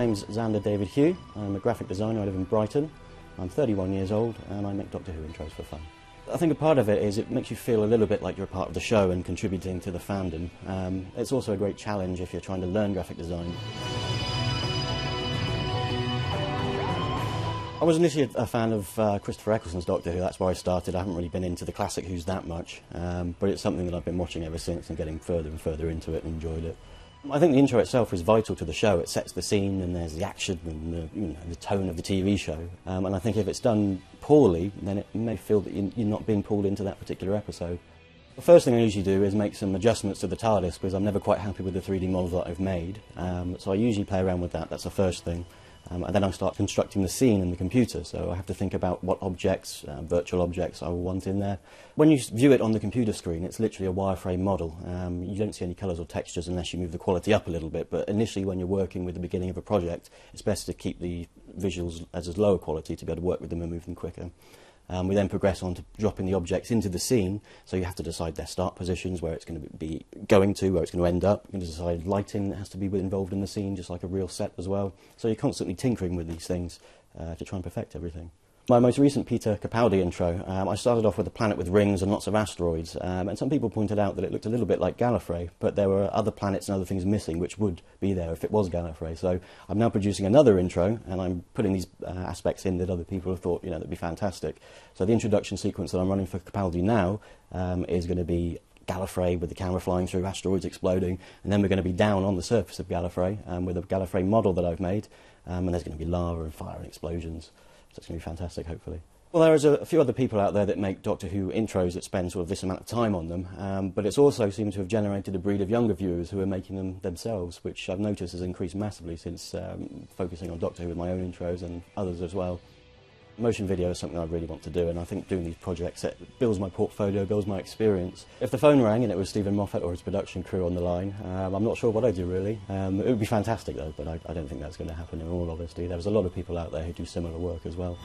name's Xander David Hugh. I'm a graphic designer. I live in Brighton. I'm 31 years old and I make Doctor Who intros for fun. I think a part of it is it makes you feel a little bit like you're a part of the show and contributing to the fandom. It's also a great challenge if you're trying to learn graphic design. I was initially a fan of Christopher Eccleston's Doctor Who. That's where I started. I haven't really been into the classic Who's that much, but it's something that I've been watching ever since and getting further and further into it and enjoyed it. I think the intro itself is vital to the show. It sets the scene and there's the action and the tone of the TV show. And I think if it's done poorly, then it may feel that you're not being pulled into that particular episode. The first thing I usually do is make some adjustments to the TARDIS because I'm never quite happy with the 3D models that I've made. So I usually play around with that. That's the first thing. And then I start constructing the scene in the computer, so I have to think about what objects, virtual objects I will want in there. When you view it on the computer screen, it's literally a wireframe model. You don't see any colours or textures unless you move the quality up a little bit, but initially when you're working with the beginning of a project, it's best to keep the visuals as lower quality to be able to work with them and move them quicker. We then progress on to dropping the objects into the scene, so you have to decide their start positions, where it's going to be going to, where it's going to end up. You can decide lighting that has to be involved in the scene, just like a real set as well. So you're constantly tinkering with these things to try and perfect everything. My most recent Peter Capaldi intro, I started off with a planet with rings and lots of asteroids, and some people pointed out that it looked a little bit like Gallifrey, but there were other planets and other things missing which would be there if it was Gallifrey. So I'm now producing another intro, and I'm putting these aspects in that other people have thought, that'd be fantastic. So the introduction sequence that I'm running for Capaldi now is going to be Gallifrey with the camera flying through, asteroids exploding, and then we're going to be down on the surface of Gallifrey with a Gallifrey model that I've made, and there's going to be lava and fire and explosions. So it's going to be fantastic, hopefully. Well, there's a few other people out there that make Doctor Who intros that spend sort of this amount of time on them, but it's also seemed to have generated a breed of younger viewers who are making them themselves, which I've noticed has increased massively since focusing on Doctor Who with my own intros and others as well. Motion video is something I really want to do, and I think doing these projects, it builds my portfolio, builds my experience. If the phone rang and it was Stephen Moffat or his production crew on the line, I'm not sure what I'd do really. It would be fantastic though, but I don't think that's going to happen in all honesty. There's a lot of people out there who do similar work as well.